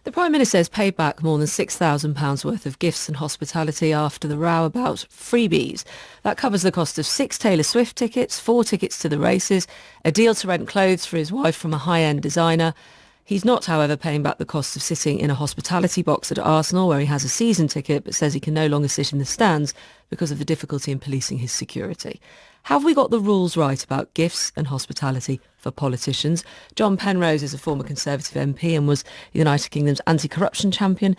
The Prime Minister has paid back more than £6,000 worth of gifts and hospitality after the row about freebies. That covers the cost of 6 Taylor Swift tickets, 4 tickets to the races, a deal to rent clothes for his wife from a high-end designer. He's not, however, paying back the cost of sitting in a hospitality box at Arsenal, where he has a season ticket, but says he can no longer sit in the stands because of the difficulty in policing his security. Have we got the rules right about gifts and hospitality for politicians? John Penrose is a former Conservative MP and was the United Kingdom's anti-corruption champion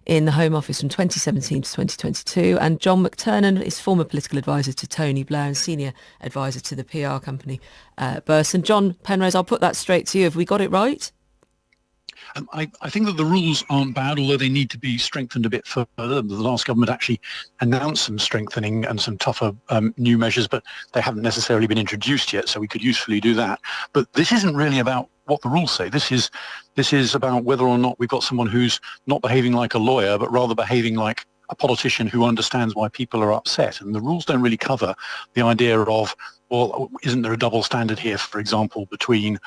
in the Home Office from 2017 to 2022. And John McTernan is former political advisor to Tony Blair and senior advisor to the PR company Burson. John Penrose, I'll put that straight to you. Have we got it right? I think that the rules aren't bad, although they need to be strengthened a bit further. The last government actually announced some strengthening and some tougher new measures, but they haven't necessarily been introduced yet, so we could usefully do that. But this isn't really about what the rules say. This is about whether or not we've got someone who's not behaving like a lawyer, but rather behaving like a politician who understands why people are upset. And the rules don't really cover the idea of, well, isn't there a double standard here, for example, between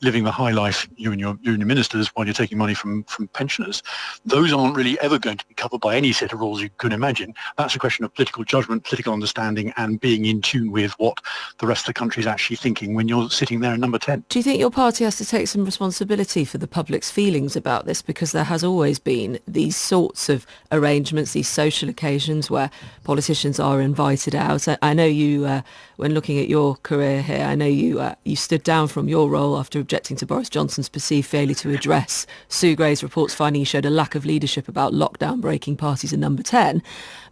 living the high life, you and your ministers, while you're taking money from pensioners? Those aren't really ever going to be covered by any set of rules you can imagine. That's a question of political judgment, political understanding, and being in tune with what the rest of the country is actually thinking when you're sitting there at number 10. Do you think your party has to take some responsibility for the public's feelings about this? Because there has always been these sorts of arrangements, these social occasions where politicians are invited out. I know you, when looking at your career here, I know you stood down from your role after objecting to Boris Johnson's perceived failure to address Sue Gray's reports finding he showed a lack of leadership about lockdown breaking parties in number 10.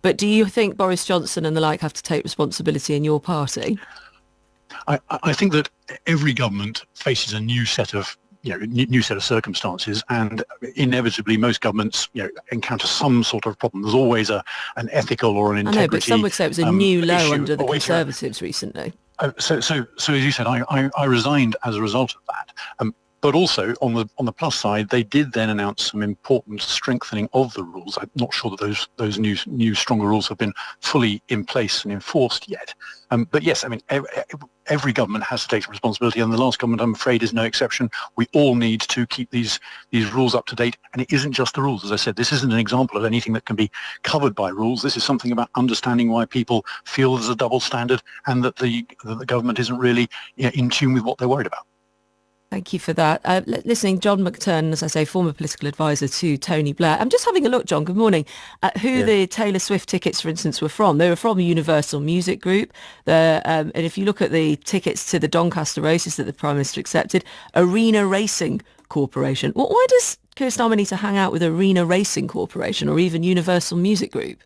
But do you think Boris Johnson and the like have to take responsibility in your party? I think that every government faces a new set of new set of circumstances, and inevitably most governments encounter some sort of problem. There's always an ethical or an integrity. I know, but some would say it was a new low under the awaiting Conservatives recently. So as you said, I resigned as a result of that. But also on the plus side, they did then announce some important strengthening of the rules. I'm not sure that those new stronger rules have been fully in place and enforced yet. But yes, I mean every government has to take responsibility, and the last government, I'm afraid, is no exception. We all need to keep these rules up to date, and it isn't just the rules. As I said, this isn't an example of anything that can be covered by rules. This is something about understanding why people feel there's a double standard, and that the government isn't really in tune with what they're worried about. Thank you for that. Listening, John McTernan, as I say, former political advisor to Tony Blair. I'm just having a look, John, good morning, at who the Taylor Swift tickets, for instance, were from. They were from Universal Music Group. And if you look at the tickets to the Doncaster races that the Prime Minister accepted, Arena Racing Corporation. Why does Keir Starmer need to hang out with Arena Racing Corporation or even Universal Music Group?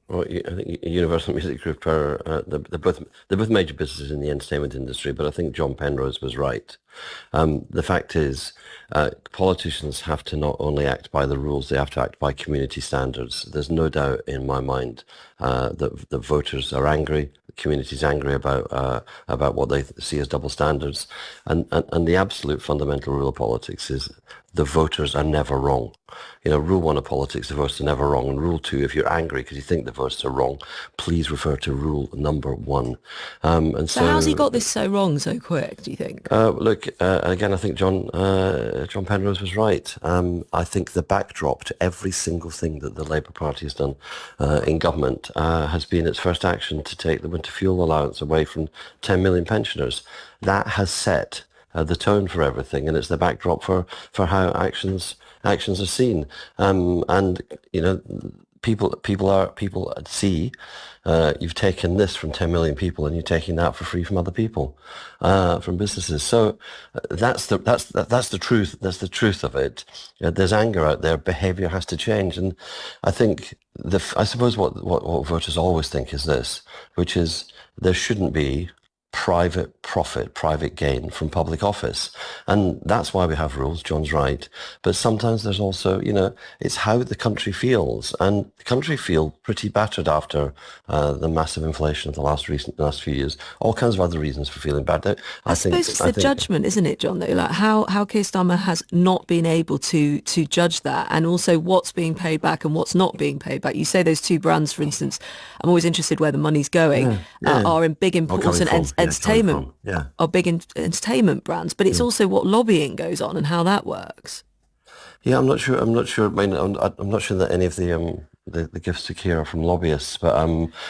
Well, I think Universal Music Group are they're both major businesses in the entertainment industry, but I think John Penrose was right. The fact is, politicians have to not only act by the rules, they have to act by community standards. There's no doubt in my mind that the voters are angry, the community's angry about what they see as double standards, and the absolute fundamental rule of politics is the voters are never wrong. Rule 1 of politics, the voters are never wrong. And rule 2, if you're angry because you think the voters are wrong, please refer to rule number 1. So how's he got this so wrong so quick, do you think? Look, again, I think John Penrose was right. I think the backdrop to every single thing that the Labour Party has done in government has been its first action to take the winter fuel allowance away from 10 million pensioners. That has set the tone for everything, and it's the backdrop for how actions are seen. People see you've taken this from 10 million people and you're taking that for free from other people, from businesses. So that's the truth. That's the truth of it. There's anger out there. Behaviour has to change, and I think I suppose what voters always think is this, which is there shouldn't be private profit, private gain from public office. And that's why we have rules, John's right. But sometimes there's also, it's how the country feels. And the country feel pretty battered after the massive inflation of the last few years. All kinds of other reasons for feeling bad. I suppose it's the judgment, isn't it, John, though? Like how Keir Starmer has not been able to judge that, and also what's being paid back and what's not being paid back. You say those two brands, for instance, I'm always interested where the money's going, are in big, important entertainment, are big entertainment brands, but it's also what lobbying goes on and how that works. Yeah, I'm not sure. I'm not sure. I mean, I'm not sure that any of the gifts to Keir are from lobbyists, but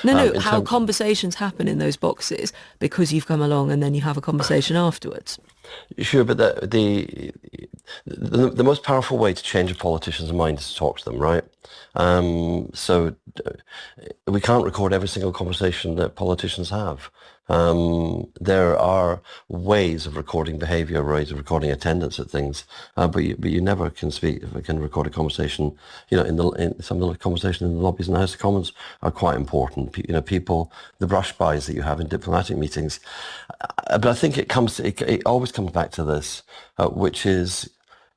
No, in how terms, conversations happen in those boxes because you've come along and then you have a conversation afterwards. sure, but the most powerful way to change a politician's mind is to talk to them, right? So we can't record every single conversation that politicians have. There are ways of recording behaviour, ways of recording attendance at things, but you never can record a conversation. You know, in some of the conversations in the lobbies in the House of Commons are quite important. You know, people, the brush bys that you have in diplomatic meetings. But I think it always comes back to this, which is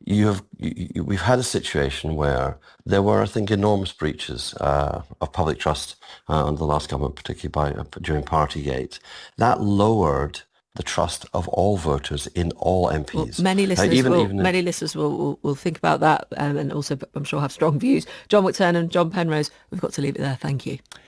we've had a situation where there were, I think, enormous breaches of public trust under the last government, particularly during Partygate. That lowered the trust of all voters in all Well, MPs. Even many listeners will think about that, and also I'm sure have strong views. John McTernan, John Penrose, we've got to leave it there. Thank you.